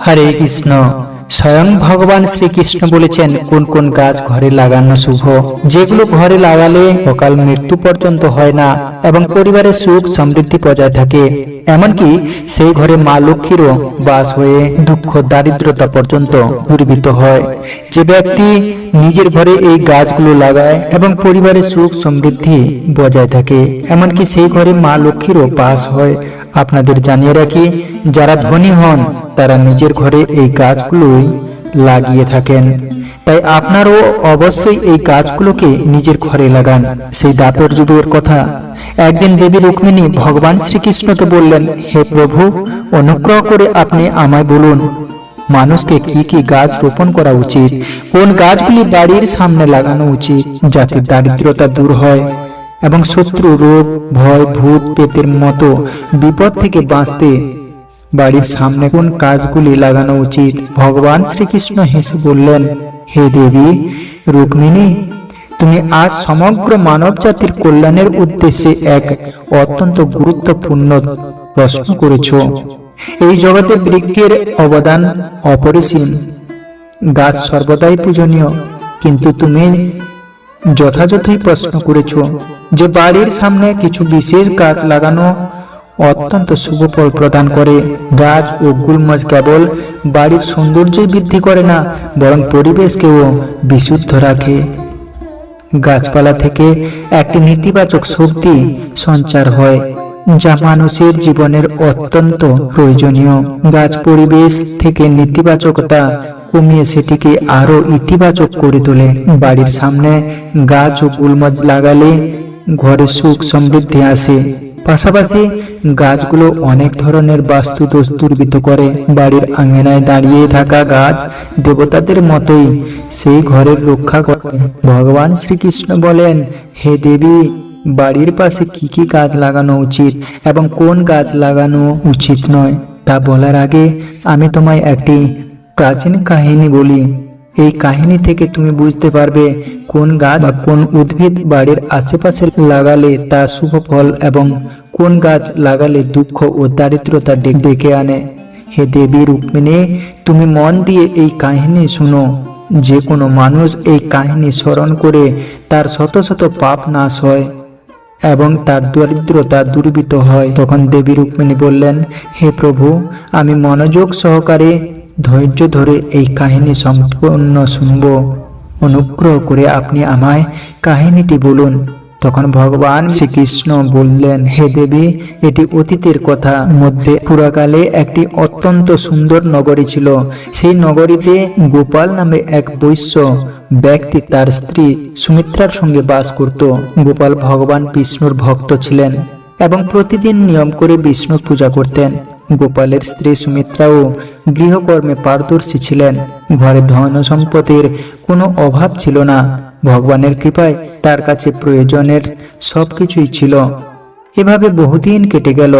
হরে কৃষ্ণ। স্বয়ং ভগবান শ্রীকৃষ্ণ বলেছেন কোন কোন গাছ ঘরে লাগানো শুভ, যেগুলো ঘরে লাগালে অকাল মৃত্যু পর্যন্ত হয় না এবং পরিবারের সুখ সমৃদ্ধি বজায় থাকে। এমনকি সেই ঘরে মা লক্ষ্মীরও বাস হয়ে দুঃখ দারিদ্রতা পর্যন্ত দূরীভূত হয়। যে ব্যক্তি নিজের ঘরে এই গাছগুলো লাগায় এবং পরিবারের সুখ সমৃদ্ধি বজায় থাকে, এমনকি সেই ঘরে মা লক্ষ্মীরও বাস হয়। আপনাদের জানিয়ে রাখি, যারা ধনী হন তারা নিজের ঘরে এই গাছগুলোই লাগিয়ে থাকেন। তাই আপনারও অবশ্যই এই গাছগুলোকে নিজের ঘরে লাগান। সেই দাপর যুগের কথা। একদিন দেবী রুক্মিণী ভগবান শ্রীকৃষ্ণকে বললেন, হে প্রভু, অনুগ্রহ করে আপনি আমায় বলুন, মানুষকে কি কি গাছ রোপণ করা উচিত, কোন গাছগুলি বাড়ির সামনে লাগানো উচিত, যাতে দারিদ্রতা দূর হয় এবং শত্রু, রোগ, ভয়, ভূত পেতের মতো বিপদ থেকে বাঁচতে বাড়ির সামনে কোন গাছগুলি লাগানো উচিত। ভগবান শ্রীকৃষ্ণ হেসে বললেন, হে দেবী রুক্মিণী, তুমি আজ সমগ্র মানব জাতির কল্যাণের উদ্দেশ্যে এক অত্যন্ত গুরুত্বপূর্ণ প্রশ্ন করেছ। এই জগতে বৃক্ষের অবদান অপরিসীম, গাছ সর্বদাই পূজনীয়, কিন্তু তুমি যথাযথই প্রশ্ন করেছ যে বাড়ির সামনে কিছু বিশেষ গাছ লাগানো অত্যন্ত শুভ ফল প্রদান করে। গাছ ও গুল্ম কেবল বাড়ির সৌন্দর্যই বৃদ্ধি করে না, বরং পরিবেশকেও বিশুদ্ধ রাখে। গাছপালা থেকে একটি নেতিবাচক শক্তি সঞ্চার হয়, যা মানুষের জীবনের অত্যন্ত প্রয়োজনীয়। গাছ পরিবেশ থেকে নেতিবাচকতা কমিয়ে সেটিকে আরো ইতিবাচক করে তোলে। বাড়ির সামনে গাছ ও গুল্মজ লাগালে ঘরে সুখ সমৃদ্ধি আসে। পাশাপাশি গাছগুলো অনেক ধরনের বাস্তু দোষ দূরীভূত করে। বাড়ির আঙিনায় দাঁড়িয়ে থাকা গাছ দেবতাদের মতোই সেই ঘরের রক্ষা করে। ভগবান শ্রীকৃষ্ণ বলেন, হে দেবী, বাড়ির পাশে কি কি গাছ লাগানো উচিত এবং কোন গাছ লাগানো উচিত নয় তা বলার আগে আমি তোমায় একটি প্রাচীন কাহিনী বলি। এই কাহিনী থেকে তুমি বুঝতে পারবে কোন গাছ বা কোন উদ্ভিদ বাড়ির আশেপাশে লাগালে তা শুভ ফল এবং কোন গাছ লাগালে দুঃখ ও দারিদ্রতা ডেকে আনে। হে দেবী রুক্মিণী, তুমি মন দিয়ে এই কাহিনী শুনো। যে কোনো মানুষ এই কাহিনী স্মরণ করে তার শত শত পাপ নাশ হয় এবং তার দারিদ্রতা দূরীভূত হয়। তখন দেবী রুক্মিণী বললেন, হে প্রভু, আমি মনোযোগ সহকারে ধৈর্য ধরে এই কাহিনী সম্পূর্ণ শুনব। অনুগ্রহ করে আপনি আমায় কাহিনীটি বলুন। তখন ভগবান শ্রীকৃষ্ণ বললেন, হে দেবী, এটি অতীতের কথা। মধ্যে পুরাকালে একটি অত্যন্ত সুন্দর নগরী ছিল। সেই নগরীতে গোপাল নামে এক বৈশ্য ব্যক্তি তার স্ত্রী সুমিত্রার সঙ্গে বাস করত। গোপাল ভগবান বিষ্ণুর ভক্ত ছিলেন এবং প্রতিদিন নিয়ম করে বিষ্ণুর পূজা করতেন। গোপালের স্ত্রী সুমিত্রাও গৃহকর্মে পারদর্শী ছিলেন। ঘরে ধন সম্পদের কোনো অভাব ছিল না। ভগবানের কৃপায় তার কাছে প্রয়োজনের সবকিছুই ছিল। এভাবে বহুদিন কেটে গেল।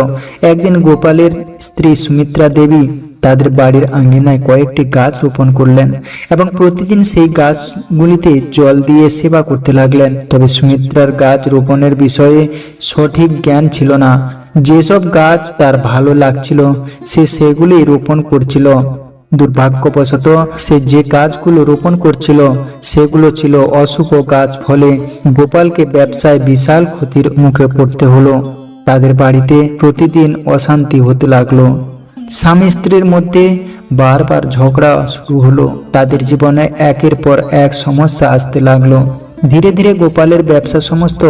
একদিন গোপালের স্ত্রী সুমিত্রা দেবী তাদের বাড়ির আঙ্গিনায় কয়েকটি গাছ রোপণ করলেন এবং প্রতিদিন সেই গাছগুলিতে জল দিয়ে সেবা করতে লাগলেন। তবে সুমিত্রার গাছ রোপণের বিষয়ে সঠিক জ্ঞান ছিল না। যেসব গাছ তার ভালো লাগছিল সে সেগুলি রোপণ করছিল। দুর্ভাগ্যবশত সে যে গাছগুলো রোপণ করছিল সেগুলো ছিল অশুভ গাছ। ফলে গোপালকে ব্যবসায় বিশাল ক্ষতির মুখে পড়তে হলো। তাদের বাড়িতে প্রতিদিন অশান্তি হতে লাগলো। স্বামী স্ত্রীর মধ্যে বারবার ঝগড়া শুরু হলো। তাদের জীবনে একের পর এক সমস্যা আসতে লাগলো। ধীরে ধীরে গোপালের ব্যবসা সমস্ত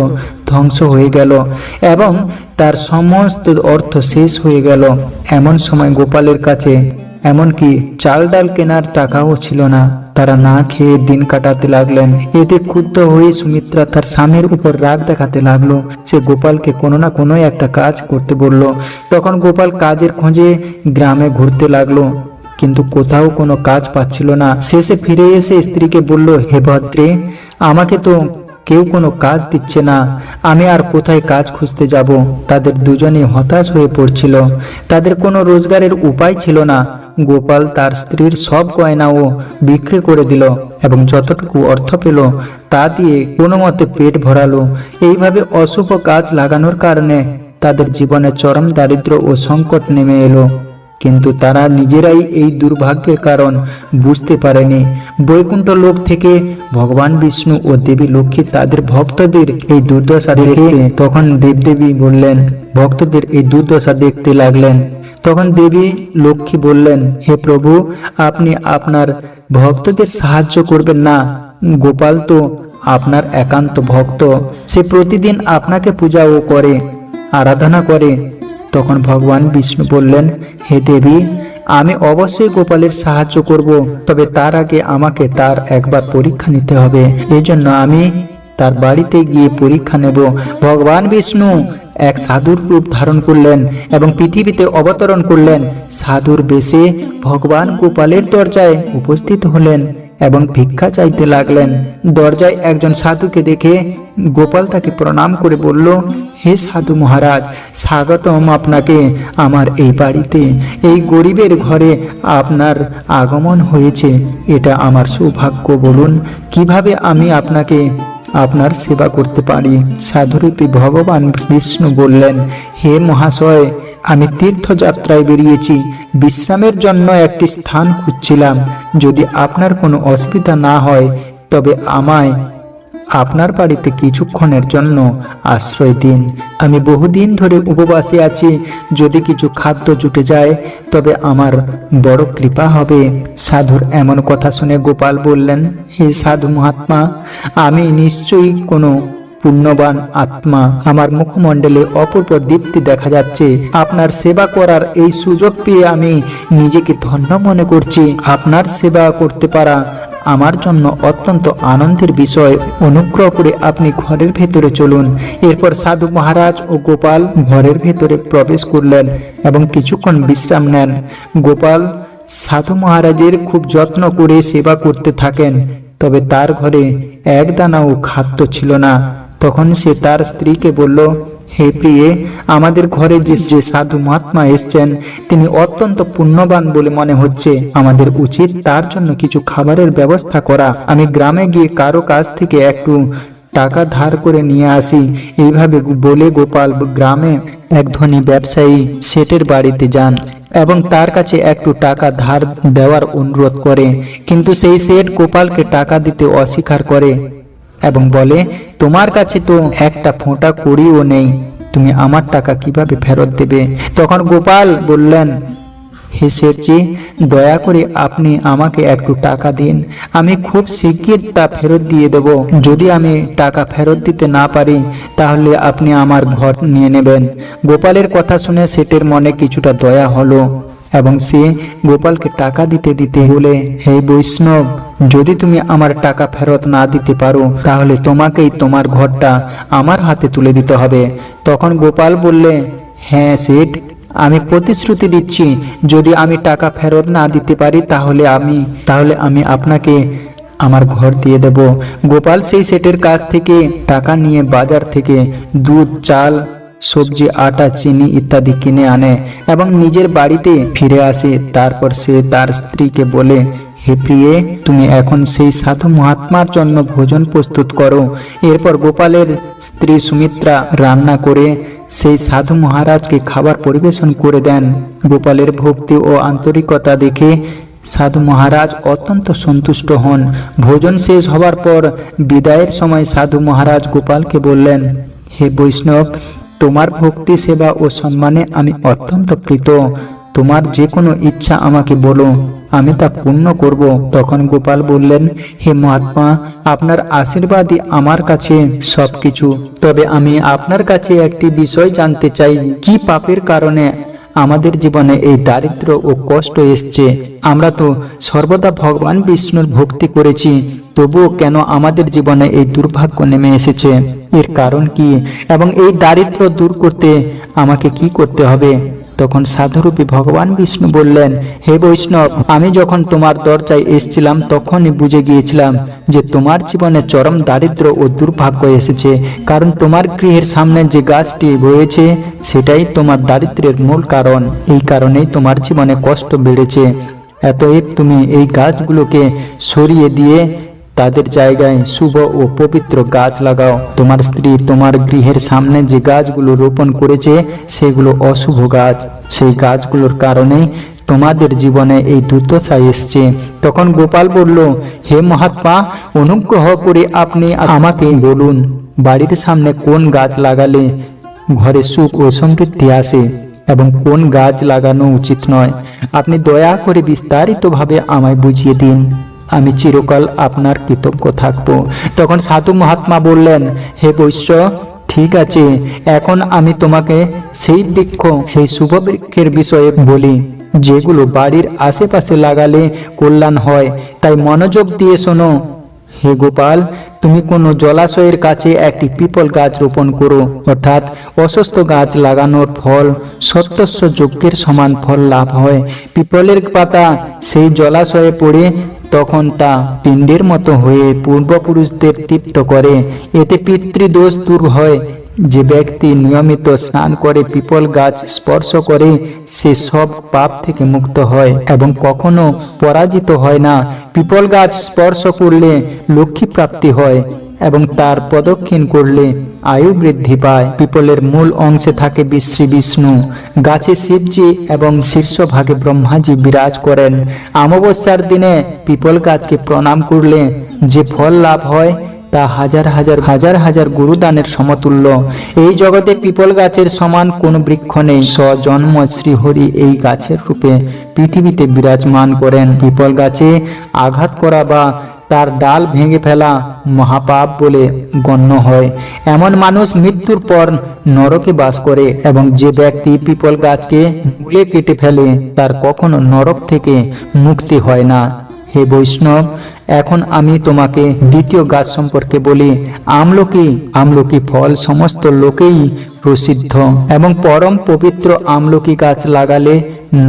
ধ্বংস হয়ে গেল এবং তার সমস্ত অর্থ শেষ হয়ে গেল। এমন সময় গোপালের কাছে এমনকি চাল ডাল কেনার টাকাও ছিল না। তারা না খেয়ে দিন কাটাতে লাগলেন। এতে ক্ষুব্ধ হয়ে সুমিত্রা তার স্বামীর উপর রাগ দেখাতে লাগলো। সে গোপালকে কোনো না কোনো একটা কাজ করতে বলল। তখন গোপাল কাজের খোঁজে গ্রামে ঘুরতে লাগলো, কিন্তু কোথাও কোনো কাজ পাচ্ছিল না। শেষে ফিরে এসে স্ত্রীকে বলল, হে ভদ্রে, আমাকে তো কেউ কোনো কাজ দিচ্ছে না, আমি আর কোথায় কাজ খুঁজতে যাব। তাদের দুজনে হতাশ হয়ে পড়ছিল। তাদের কোনো রোজগারের উপায় ছিল না। গোপাল তার স্ত্রীর সব গয়নাও বিক্রি করে দিল এবং যতটুকু অর্থ পেল তা দিয়ে কোনো মতে পেট ভরালো। এইভাবে অশুভ গাছ লাগানোর কারণে তাদের জীবনে চরম দারিদ্র্য ও সংকট নেমে এলো। কিন্তু তারা নিজেরাই এই দুর্ভাগ্যের কারণ বুঝতে পারেনি। বৈকুণ্ঠ লোক থেকে ভগবান বিষ্ণু ও দেবী লক্ষ্মী তাদের ভক্তদের এই দুর্দশা দেখে তখন দেবদেবী বললেন, ভক্তদের এই দুর্দশা দেখতে লাগলেন। তখন দেবী লক্ষ্মী বললেন, হে প্রভু, আপনি আপনার ভক্তদের সাহায্য করবেন না? গোপাল তো আপনার একান্ত ভক্ত, সে প্রতিদিন আপনাকে পূজাও করে, আরাধনা করে। তখন ভগবান বিষ্ণু বললেন, হে দেবী, আমি অবশ্যই গোপালের সাহায্য করব, তবে তার আগে আমাকে তার একবার পরীক্ষা নিতে হবে। এই জন্য আমি তার বাড়িতে গিয়ে পরীক্ষা নেব। ভগবান বিষ্ণু এক সাধুর রূপ ধারণ করলেন এবং পৃথিবীতে অবতরণ করলেন। সাধুর বেশে ভগবান গোপালের দরজায় উপস্থিত হলেন এবং ভিক্ষা চাইতে লাগলেন। দরজায় একজন সাধুকে দেখে গোপাল তাকে প্রণাম করে বলল, হে সাধু মহারাজ, স্বাগতম আপনাকে আমার এই বাড়িতে। এই গরিবের ঘরে আপনার আগমন হয়েছে, এটা আমার সৌভাগ্য। বলুন কিভাবে আমি আপনার সেবা করতে পারি? সাধুরূপী ভগবান বিষ্ণু বললেন, হে মহাশয়, আমি তীর্থযাত্রায় বেরিয়েছি, বিশ্রামের জন্য একটি স্থান খুঁজছিলাম। যদি আপনার কোনো অসুবিধা না হয় তবে আমায় আপনার বাড়িতে কিছুক্ষণের জন্য আশ্রয় দিন। আমি বহুদিন ধরে উপবাসে আছি, যদি কিছু খাদ্য জুটে যায় তবে আমার বড় কৃপা হবে। সাধুর এমন কথা শুনে গোপাল বললেন, হে সাধু মহাত্মা, আমি নিশ্চয়ই কোনো পুণ্যবান আত্মা। আমার মুখমণ্ডলে অপূর্ব দীপ্তি দেখা যাচ্ছে। আপনার সেবা করার এই সুযোগ পেয়ে আমি নিজেকে ধন্য মনে করছি। আপনার সেবা করতে পারা আমার জন্য অত্যন্ত আনন্দের বিষয়। অনুগ্রহ করে আপনি ঘরের ভেতরে চলুন। এরপর সাধু মহারাজ ও গোপাল ঘরের ভেতরে প্রবেশ করলেন এবং কিছুক্ষণ বিশ্রাম নেন। গোপাল সাধু মহারাজের খুব যত্ন করে সেবা করতে থাকেন, তবে তার ঘরে এক দানাও খাদ্য ছিল না। তখন সে তার স্ত্রীকে বলল, হে প্রিয়ে, আমাদের ঘরে যে সাধু মহাত্মা এসছেন তিনি অত্যন্ত পুণ্যবান বলে মনে হচ্ছে। আমাদের উচিত তার জন্য কিছু খাবারের ব্যবস্থা করা। আমি গ্রামে গিয়ে কারো কাছ থেকে একটু টাকা ধার করে নিয়ে আসি। এইভাবে বলে গোপাল গ্রামে এক ধনী ব্যবসায়ী শেঠের বাড়িতে যান এবং তার কাছে একটু টাকা ধার দেওয়ার অনুরোধ করে। কিন্তু সেই শেঠ গোপালকে টাকা দিতে অস্বীকার করে এবং বলে, তোমার কাছে তো একটা ফোঁটা কড়িও নেই, তুমি আমার টাকা কিভাবে ফেরত দেবে? তখন গোপাল বললেন, হে শেঠজি, দয়া করে আপনি আমাকে একটু টাকা দিন, আমি খুব শিগগির তা ফেরত দিয়ে দেব। যদি আমি টাকা ফেরত দিতে না পারি তাহলে আপনি আমার ঘর নিয়ে নেবেন। গোপালের কথা শুনে শেঠের মনে কিছুটা দয়া হলো এবং সে গোপালকে টাকা দিতে দিতে বলে, হে বৈষ্ণব, যদি তুমি আমার টাকা ফেরত না দিতে পারো তাহলে তোমাকেই তোমার ঘরটা আমার হাতে তুলে দিতে হবে। তখন গোপাল বললে, হ্যাঁ শেঠ, আমি প্রতিশ্রুতি দিচ্ছি, যদি আমি টাকা ফেরত না দিতে পারি তাহলে আমি আপনাকে আমার ঘর দিয়ে দেব। গোপাল সেই শেঠের কাছ থেকে টাকা নিয়ে বাজার থেকে দুধ, চাল, সবজি, আটা, চিনি ইত্যাদি কিনে আনে এবং নিজের বাড়িতে ফিরে আসে। তারপর সে তার স্ত্রীকে বলে, হে প্রিয়ে, তুমি এখন সেই সাধু মহাত্মার জন্য ভোজন প্রস্তুত করো। এরপর গোপালের স্ত্রী সুমিত্রা রান্না করে সেই সাধু মহারাজকে খাবার পরিবেশন করে দেন। গোপালের ভক্তি ও আন্তরিকতা দেখে সাধু মহারাজ অত্যন্ত সন্তুষ্ট হন। ভোজন শেষ হবার পর বিদায়ের সময় সাধু মহারাজ গোপালকে বললেন, হে বৈষ্ণব, তোমার ভক্তি, সেবা ও সম্মানে আমি অত্যন্ত প্রীত। তোমার যে কোনো ইচ্ছা আমাকে বলো, আমি তা পূর্ণ করব। তখন গোপাল বললেন, হে মহাত্মা, আপনার আশীর্বাদই আমার কাছে সবকিছু। তবে আমি আপনার কাছে একটি বিষয় জানতে চাই, কি পাপের কারণে আমাদের জীবনে এই দারিদ্র ও কষ্ট এসছে? আমরা তো সর্বদা ভগবান বিষ্ণুর ভক্তি করেছি, তবুও কেন আমাদের জীবনে এই দুর্ভাগ্য নেমে এসেছে? এর কারণ কি এবং এই দারিদ্র দূর করতে আমাকে কি করতে হবে? তখন সাধুরূপী ভগবান বিষ্ণু বললেন, হে বৈষ্ণব, আমি যখন তোমার দরজায় এসেছিলাম তখনই বুঝে গিয়েছিলাম যে তোমার জীবনে চরম দারিদ্র ও দুর্ভাগ্য এসেছে, কারণ তোমার গৃহের সামনে যে গাছটি রয়েছে সেটাই তোমার দারিদ্র্যের মূল কারণ। এই কারণেই তোমার জীবনে কষ্ট বেড়েছে। অতএব তুমি এই গাছগুলোকে সরিয়ে দিয়ে তাদের জায়গায় শুভ ও পবিত্র গাছ লাগাও। তোমার স্ত্রী তোমার গৃহের সামনে যে গাছগুলো রোপণ করেছে সেগুলো অশুভ গাছ। সেই গাছগুলোর কারণে তোমাদের জীবনে এই দুর্দশা এসছে। তখন গোপাল বলল, হে মহাত্মা, অনুগ্রহ করে আপনি আমাকে বলুন, বাড়ির সামনে কোন গাছ লাগালে ঘরে সুখ ও সমৃদ্ধি আসে এবং কোন গাছ লাগানো উচিত নয়। আপনি দয়া করে বিস্তারিতভাবে আমায় বুঝিয়ে দিন, আমি চিরকাল আপনার কৃতজ্ঞ থাকব। তখন সাধু মহাত্মা বললেন, হে বৈশ্য, ঠিক আছে, এখন আমি তোমাকে সেই বৃক্ষ, সেই শুভ বৃক্ষের বিষয়ে বলি যেগুলো বাড়ির আশেপাশে লাগালে কল্যাণ হয়, তাই মনোযোগ দিয়ে শোনো। হে গোপাল, তুমি কোনো জলাশয়ের কাছে একটি পিপল গাছ রোপণ করো, অর্থাৎ অসুস্থ গাছ লাগানোর ফল সত্যস্য যজ্ঞের সমান ফল লাভ হয়। পিপলের পাতা সেই জলাশয়ে পড়ে তখন তা পিণ্ডের মতো হয়ে পূর্বপুরুষদের তৃপ্ত করে, এতে পিতৃদোষ দূর হয়। যে ব্যক্তি নিয়মিত স্নান করে পিপল গাছ স্পর্শ করে সে সব পাপ থেকে মুক্ত হয় এবং কখনো পরাজিত হয় না। পিপল গাছ স্পর্শ করলে লক্ষ্মী প্রাপ্তি হয় এবং তার প্রদক্ষিণ করলে আয়ু বৃদ্ধি পায়। পিপলের মূল অংশে থাকে শ্রী বিষ্ণু, গাছে শিবজি এবং শীর্ষভাগে ব্রহ্মাজি বিরাজ করেন। অমাবস্যার দিনে পিপল গাছকে প্রণাম করলে যে ফল লাভ হয় তা হাজার হাজার গুরুদানের সমতুল্য। এই জগতে পিপল গাছের সমান কোনো বৃক্ষ নেই। স্বজন্ম শ্রীহরি এই গাছের রূপে পৃথিবীতে বিরাজমান করেন। পিপল গাছে আঘাত করা বা তার ডাল ভেঙে ফেলা মহাপাপ বলে গণ্য হয়। এমন মানুষ মৃত্যুর পর নরকে বাস করে এবং যে ব্যক্তি পিপল গাছকে মূলে কেটে ফেলে তার কখনো নরক থেকে মুক্তি হয় না। হে বৈষ্ণব, এখন আমি তোমাকে দ্বিতীয় গাছ সম্পর্কে বলি। আমলকি। আমলকি ফল সমস্ত লোকেই প্রসিদ্ধ এবং পরম পবিত্র। আমলকি গাছ লাগালে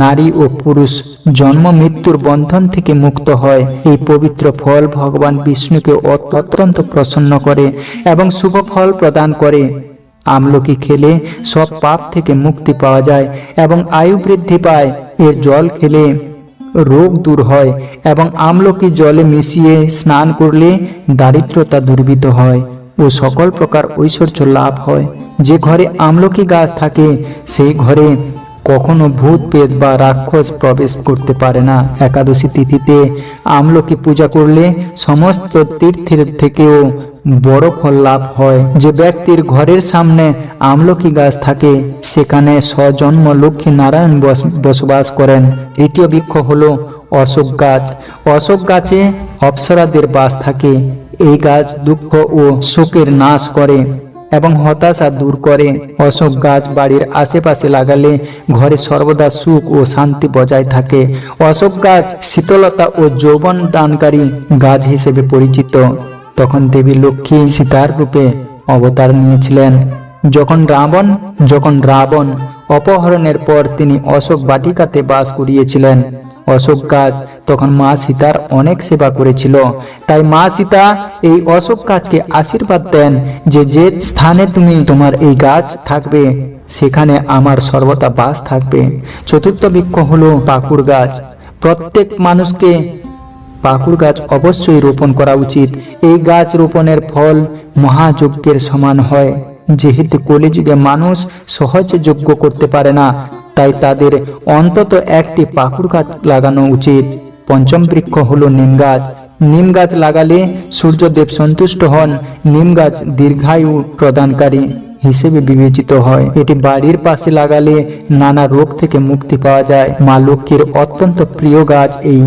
নারী ও পুরুষ জন্ম মৃত্যুর বন্ধন থেকে মুক্ত হয়। এই পবিত্র ফল ভগবান বিষ্ণুকে অত্যন্ত প্রসন্ন করে এবং শুভ ফল প্রদান করে। আমলকি খেলে সব পাপ থেকে মুক্তি পাওয়া যায় এবং আয়ু বৃদ্ধি পায়। এর জল খেলে রোগ দূর হয় এবং আমলকি জলে মিশিয়ে স্নান করলে দারিদ্রতা দূরীভূত হয় ও সকল প্রকার ঐশ্বর্য লাভ হয়। যে ঘরে আমলকি গাছ থাকে সেই ঘরে কখনো ভূত প্রেত বা রাক্ষস প্রবেশ করতে পারে না। একাদশী তিথিতে আমলকি পূজা করলে সমস্ত তীর্থের থেকেও বড় ফল লাভ হয়। যে ব্যক্তির ঘরের সামনে আমলকি গাছ থাকে সেখানে স্বজন্ম লক্ষ্মী নারায়ণ বসবাস করেন। তৃতীয় বৃক্ষ হলো অশোক গাছ। অশোক গাছে অপ্সরাদের বাস থাকে। এই গাছ দুঃখ ও শোকের নাশ করে এবং হতাশা দূর করে। অশোক গাছ বাড়ির আশেপাশে লাগালে ঘরে সর্বদা সুখ ও শান্তি বজায় থাকে। অশোক গাছ শীতলতা ও যৌবন দানকারী গাছ হিসেবে পরিচিত। তখন দেবী লক্ষ্মী সীতার রূপে অবতার নিয়েছিলেন। যখন রাবণ অপহরণের পর তিনি অশোক বাটিকাতে বাস করিয়েছিলেন। অশোক গাছ তখন মা সীতার অনেক সেবা করেছিল। তাই মা সীতা এই অশোক গাছকে আশীর্বাদ দেন যে যে স্থানে তোমার এই গাছ থাকবে সেখানে আমার সর্বদা বাস থাকবে। চতুর্থ বৃক্ষ হলো পাকুড় গাছ। প্রত্যেক মানুষকে পাকুড় গাছ অবশ্যই রোপণ করা উচিত। এই গাছ রোপণের ফল মহাযজ্ঞের সমান হয়। যেহেতু কলিযুগে মানুষ সহজে যজ্ঞ করতে পারে না, তাই তাদের অন্তত একটি পাকুড় গাছ লাগানো উচিত। পঞ্চম বৃক্ষ হলো নিম গাছ। নিম গাছ লাগালে সূর্যদেব সন্তুষ্ট হন। নিম গাছ দীর্ঘায়ু প্রদানকারী হিসেবে বিবেচিত হয়। এটি বাড়ির পাশে লাগালে নানা রোগ থেকে মুক্তি পাওয়া যায়। মা লক্ষ্মীর অত্যন্ত প্রিয় গাছ এই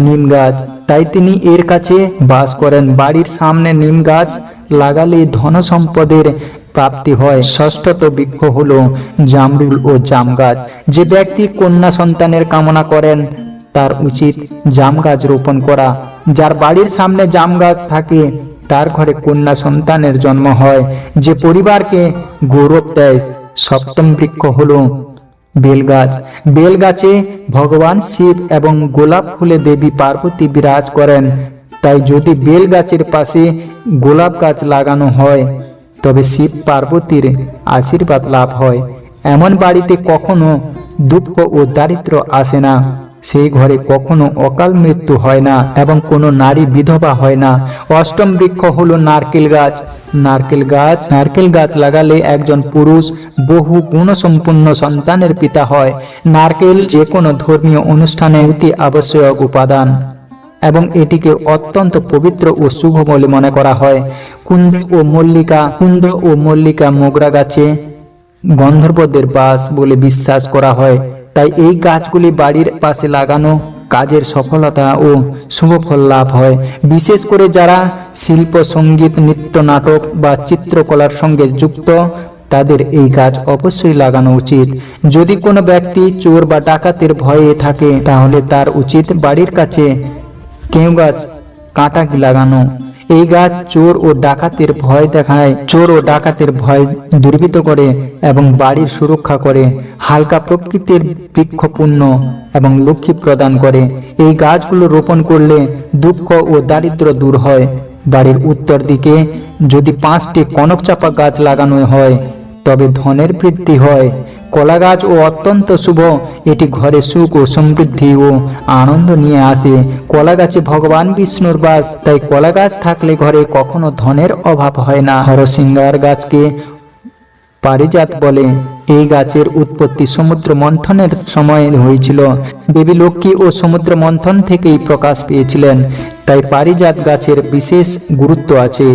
নিম গাছ, তাই তিনি এর কাছে বাস করেন। বাড়ির সামনে নিম গাছ লাগালে ধন সম্পদের প্রাপ্তি হয়। ষষ্ঠত বৃক্ষ হলো জামরুল ও জাম গাছ। যে ব্যক্তি কন্যা সন্তানের কামনা করেন তার উচিত জাম গাছ রোপণ করা। যার বাড়ির সামনে জাম গাছ থাকে তার ঘরে কন্যা সন্তানের জন্ম হয়, যে পরিবারকে গৌরব দেয়। সপ্তম বৃক্ষ হলো বেলগাছ। বেলগাছে ভগবান শিব এবং গোলাপ ফুলে দেবী পার্বতী বিরাজ করেন। তাই যদি বেল গাছের পাশে গোলাপ গাছ লাগানো হয় তবে শিব পার্বতীর আশীর্বাদ লাভ হয়। এমন বাড়িতে কখনো দুঃখ ও দারিদ্র আসে না। সেই ঘরে কখনো অকাল মৃত্যু হয় না এবং কোনো নারী বিধবা হয় না। অষ্টম বৃক্ষ হলো নারকেল গাছ। নারকেল গাছ লাগালে একজন পুরুষ বহু গুণসম্পন্ন সন্তানের পিতা হয়। নারকেল যে কোনো ধর্মীয় অনুষ্ঠানে অতি আবশ্যক উপাদান এবং এটিকে অত্যন্ত পবিত্র ও শুভ বলে মনে করা হয়। কুন্দ ও মল্লিকা মোগরা গাছে গন্ধর্বদের বাস বলে বিশ্বাস করা হয়। তাই এই গাছগুলি বাড়ির পাশে লাগানো কাজের সফলতা ও শুভ ফল লাভ হয়। বিশেষ করে যারা শিল্প, সঙ্গীত, নৃত্য, নাটক বা চিত্রকলার সঙ্গে যুক্ত তাদের এই গাছ অবশ্যই লাগানো উচিত। যদি কোনো ব্যক্তি চোর বা ডাকাতের ভয়ে থাকে তাহলে তার উচিত বাড়ির কাছে কেউ গাছ কাঁটা লাগানো। এই গাছ চোর ও ডাকাতের ভয় দূরীভূত করে এবং বাড়ির সুরক্ষা করে। হালকা প্রকৃতির বৃক্ষপূর্ণ এবং লক্ষ্মী প্রদান করে। এই গাছগুলো রোপণ করলে দুঃখ ও দারিদ্র দূর হয়। বাড়ির উত্তর দিকে যদি 5টি কনকচাপা গাছ লাগানো হয় তবে ধনের বৃদ্ধি হয়। কলা গাছ ও অত্যন্ত শুভ, এটি ঘরে সুখ ও সমৃদ্ধি ও আনন্দ নিয়ে আসে। কলা গাছে ভগবান বিষ্ণুর বাস, তাই কলা গাছ থাকলে ঘরে কখনো ধনের অভাব হয় না। হরসিংহার গাছকে পারিজাত বলে। এই গাছের উৎপত্তি সমুদ্র মন্থনের সময় হয়েছিল। দেবী লক্ষ্মী ও সমুদ্র মন্থন থেকেই প্রকাশ পেয়েছিলেন, তাই পারিজাত গাছের বিশেষ গুরুত্ব আছে।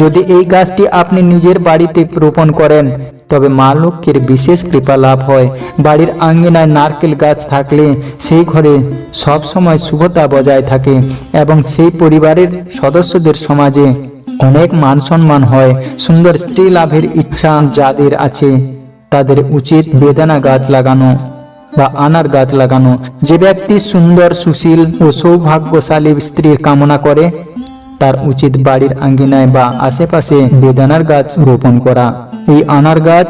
যদি এই গাছটি আপনি নিজের বাড়িতে রোপণ করেন তবে মা লক্ষ্মীর বিশেষ কৃপা লাভ হয়। বাড়ির আঙ্গিনায় নারকেল গাছ থাকলে সেই ঘরে সব সময় শুভতা বজায় থাকে এবং সেই পরিবারের সদস্যদের সমাজে অনেক মান সম্মান হয়। সুন্দর স্ত্রী লাভের ইচ্ছা যাদের আছে তাদের উচিত বেদানা গাছ লাগানো বা আনার গাছ লাগানো। যে ব্যক্তি সুন্দর, সুশীল ও সৌভাগ্যশালী স্ত্রীর কামনা করে তার উচিত বাড়ির আঙ্গিনায় বা আশেপাশে বেদানার গাছ রোপণ করা। এই আনার গাছ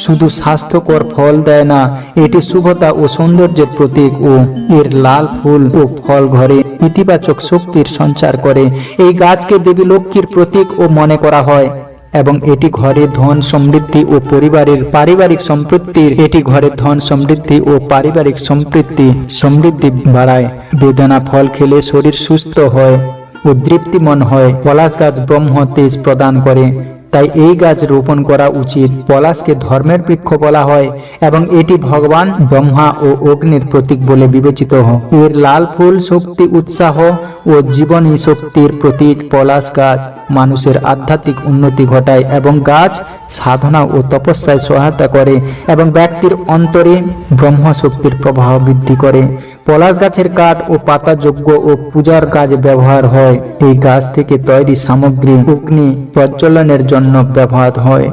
শুধু স্বাস্থ্যকর ফল দেয় না, এটি শুভতা ও সৌন্দর্যের প্রতীক ও এর লাল ফুল ও ফল ঘরে ইতিবাচক শক্তির সঞ্চার করে। এই গাছকে দেবী লক্ষ্মীর প্রতীক ও মনে করা হয় এবং এটি ঘরে ধন সমৃদ্ধি ও পারিবারিক সমৃদ্ধি বাড়ায়। বেদানা ফল খেলে শরীর সুস্থ হয় ও দীপ্তিময় হয়। পলাশ গাছ ব্রহ্ম তেজ প্রদান করে, তাই এই গাছ রোপণ করা উচিত। পলাশকে ধর্মের বৃক্ষ বলা হয় এবং এটি ভগবান ব্রহ্মা ও অগ্নির প্রতীক বলে বিবেচিত হয়। এর লাল ফুল শক্তি, উৎসাহ ও জীবনী শক্তির প্রতীক। পলাশ গাছ মানুষের আধ্যাত্মিক উন্নতি ঘটায় এবং গাছ সাধনা ও তপস্যায় সহায়তা করে এবং ব্যক্তির অন্তরে ব্রহ্ম শক্তির প্রবাহ বৃদ্ধি করে। পলাশ গাছের কাঠ ও পাতা যজ্ঞ ও পূজার কাজে ব্যবহার হয়। এই গাছ থেকে তৈরি সামগ্রী অগ্নি প্রজ্বলনের জন্য ব্যবহার হয়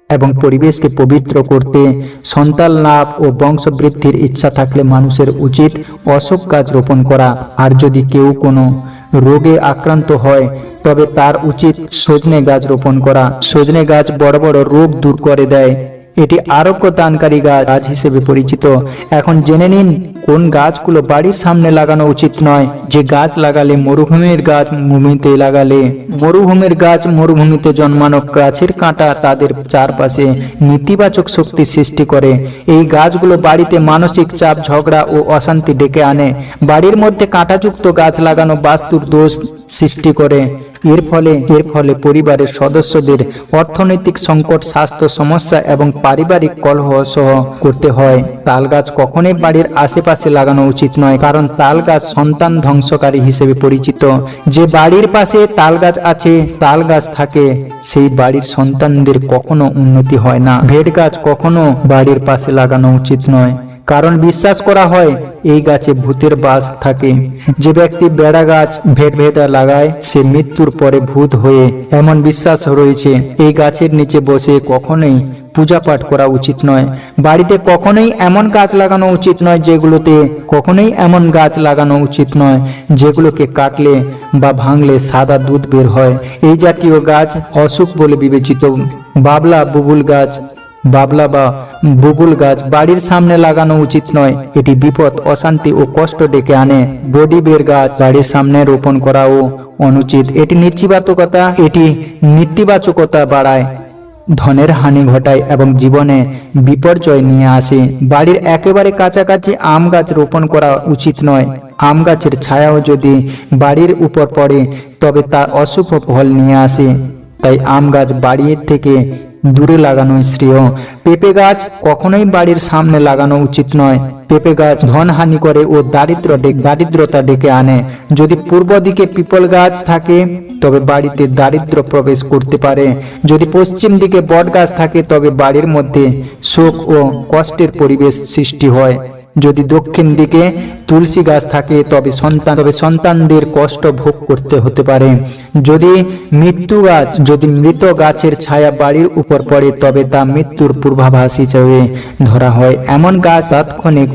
এবং পরিবেশকে পবিত্র করতে। সন্তান লাভ ও বংশবৃদ্ধির ইচ্ছা থাকলে মানুষের উচিত অশোক গাছ রোপণ করা। আর যদি কেউ কোনো রোগে আক্রান্ত হয় তবে তার উচিত সজনে গাছ রোপণ করা। সজনে গাছ বড় বড় রোগ দূর করে দেয়। এটি আরোগ্য দানকারী গাছ হিসেবে পরিচিত। এখন জেনে নিন কোন গাছগুলো বাড়ির সামনে লাগানো উচিত নয়। যে গাছ লাগালে মরুভূমির গাছ মরুভূমিতে জন্মানো গাছের কাঁটা তাদের চারপাশে নেতিবাচক শক্তি সৃষ্টি করে। এই গাছগুলো বাড়িতে মানসিক চাপ, ঝগড়া ও অশান্তি ডেকে আনে। বাড়ির মধ্যে কাঁটাযুক্ত গাছ লাগানো বাস্তুর দোষ সৃষ্টি করে। এর ফলে পরিবারের সদস্যদের অর্থনৈতিক সংকট, স্বাস্থ্য সমস্যা এবং পারিবারিক কলহ সহ করতে হয়। তাল গাছ কখনোই বাড়ির আশেপাশে লাগানো উচিত নয়, কারণ তাল গাছ সন্তান ধ্বংসকারী হিসেবে পরিচিত। যে বাড়ির পাশে তাল গাছ থাকে সেই বাড়ির সন্তানদের কখনো উন্নতি হয় না। ভেট গাছ কখনো বাড়ির পাশে লাগানো উচিত নয়, কারণ বিশ্বাস করা হয় এই গাছে ভূতের বাস থাকে। যে ব্যক্তি বেড়া গাছ ভেড়া লাগায় সে মৃত্যুর পরে ভূত হয়ে, এমন বিশ্বাস রয়েছে। এই গাছের নিচে বসে কখনোই পূজা পাঠ করা উচিত নয়। বাড়িতে কখনোই এমন গাছ লাগানো উচিত নয় যেগুলোকে কাটলে বা ভাঙলে সাদা দুধ বের হয়। এই জাতীয় গাছ অশুভ বলে বিবেচিত। বাবলা বা বুবুল গাছ বাড়ির সামনে লাগানো উচিত নয়। এটি বিপদ, অশান্তি ও কষ্ট ডেকে আনে। বডি বের গাছ বাড়ির সামনে রোপণ করাও অনুচিত। এটি নেতিবাচকতা বাড়ায়, ধনের হানি ঘটায় এবং জীবনে বিপর্যয় নিয়ে আসে। বাড়ির একেবারে কাছাকাছি আম গাছ রোপণ করা উচিত নয়। আম গাছের ছায়াও যদি বাড়ির উপর পড়ে তবে তা অশুভ ফল নিয়ে আসে। তাই আম গাছ বাড়ির থেকে দূরে লাগানোই শ্রেয়। পেঁপে গাছ কখনোই বাড়ির সামনে লাগানো উচিত নয়। পেঁপে গাছ ধনহানি করে ও দারিদ্রতা ডেকে আনে। যদি পূর্ব দিকে পিপল গাছ থাকে তবে বাড়িতে দারিদ্র প্রবেশ করতে পারে। যদি পশ্চিম দিকে বট গাছ থাকে তবে বাড়ির মধ্যে শোক ও কষ্টের পরিবেশ সৃষ্টি হয়। যদি দক্ষিণ দিকে তুলসী গাছ থাকে তবে সন্তানদের কষ্ট ভোগ করতে হতে পারে। যদি মৃত গাছের ছায়া বাড়ির উপর পড়ে তবে তা মৃত্যুর পূর্বাভাস হিসেবে ধরা হয়। এমন গাছ তাৎক্ষণিক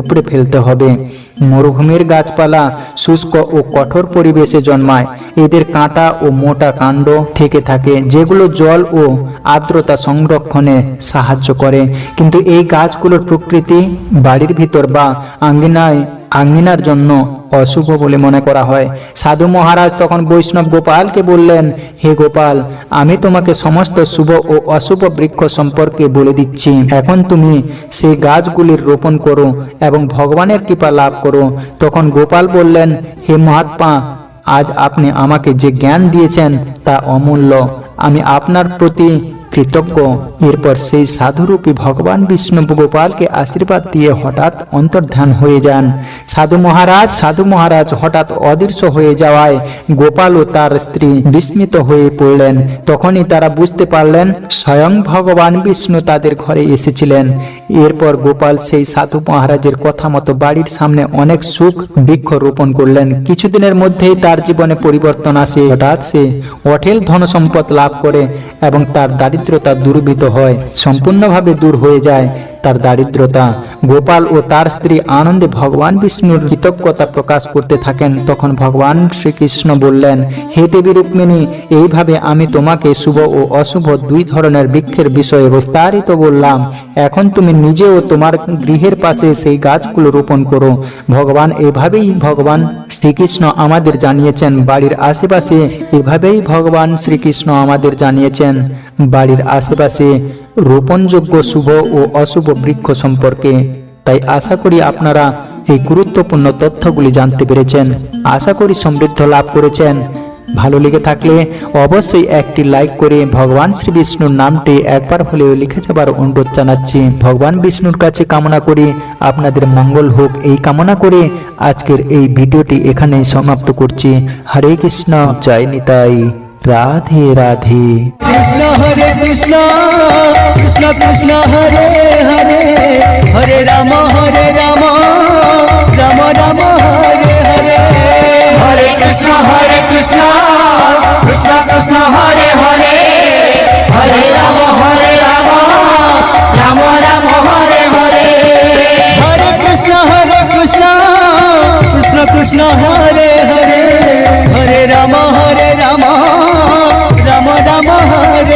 উপড়ে ফেলতে হবে। মরুভূমির গাছপালা শুষ্ক ও কঠোর পরিবেশে জন্মায়। এদের কাঁটা ও মোটা কাণ্ড থেকে থাকে যেগুলো জল ও আর্দ্রতা সংরক্ষণে সাহায্য করে। কিন্তু এই গাছগুলোর প্রকৃতি বাড়ির ভিতর বা আঙ্গিনার জন্য অশুভ বলে মনে করা হয়। সাধু মহারাজ তখন বৈষ্ণব গোপালকে বললেন, হে গোপাল, আমি তোমাকে সমস্ত শুভ ও অশুভ বৃক্ষ সম্পর্কে বলে দিচ্ছি। এখন তুমি সেই গাছগুলির রোপণ করো এবং ভগবানের কৃপা লাভ করো। তখন গোপাল বললেন, হে মহাত্মা, আজ আপনি আমাকে যে জ্ঞান দিয়েছেন তা অমূল্য। আমি আপনার প্রতি কৃতজ্ঞ। এরপর সেই সাধুরূপী ভগবান বিষ্ণু গোপালকে আশীর্বাদ দিয়ে হঠাৎ অন্তর্ধান হয়ে যান। সাধু মহারাজ হঠাৎ অদৃশ্য হয়ে যাওয়ায় গোপাল ও তার স্ত্রী বিস্মিত হয়ে পড়লেন। তখনই তারা বুঝতে পারলেন স্বয়ং ভগবান বিষ্ণু তাদের ঘরে এসেছিলেন। এরপর গোপাল সেই সাধু মহারাজের কথা মতো বাড়ির সামনে অনেক সুখ বৃক্ষ রোপণ করলেন। কিছুদিনের মধ্যেই তার জীবনে পরিবর্তন আসে। হঠাৎ সে অঢেল ধন সম্পদ লাভ করে এবং তার দারিদ্রতা দূরীভূত হয়, সম্পূর্ণভাবে দূর হয়ে যায় তার দারিদ্রতা। গোপাল ও তার স্ত্রী আনন্দে ভগবান বিষ্ণুর কৃতজ্ঞতা প্রকাশ করতে থাকেন। তখন ভগবান শ্রীকৃষ্ণ বললেন, হে দেবী রুক্মিণী, এইভাবে আমি তোমাকে শুভ ও অশুভ দুই ধরনের বৃক্ষের বিষয়ে বিস্তারিত বললাম। এখন তুমি নিজে ও তোমার গৃহের পাশে সেই গাছগুলো রোপণ করো। ভগবান শ্রীকৃষ্ণ আমাদের জানিয়েছেন বাড়ির আশেপাশে বাড়ির আশেপাশে রোপণযোগ্য শুভ ও অশুভ বৃক্ষ সম্পর্কে। তাই আশা করি আপনারা এই গুরুত্বপূর্ণ তথ্যগুলি জানতে পেরেছেন। আশা করি সমৃদ্ধ লাভ করেছেন। ভালো লেগে থাকলে অবশ্যই একটি লাইক করে ভগবান শ্রী বিষ্ণুর নামটি একবার হলেও লিখে যাবার অনুরোধ জানাচ্ছি। ভগবান বিষ্ণুর কাছে কামনা করি আপনাদের মঙ্গল হোক। এই কামনা করে আজকের এই ভিডিওটি এখানেই সমাপ্ত করছি। হরে কৃষ্ণ, জয় নিতাই, রাধে রাধে। কৃষ্ণ হরে কৃষ্ণ, কৃষ্ণ কৃষ্ণ হরে হরে, হরে রাম রাম রাম হরে হরে। হরে কৃষ্ণ কৃষ্ণ কৃষ্ণ হরে হরে, হরে রাম রাম রাম হরে হরে। হরে কৃষ্ণ কৃষ্ণ কৃষ্ণ হরে হরে, হরে রাম রাম রাম হরে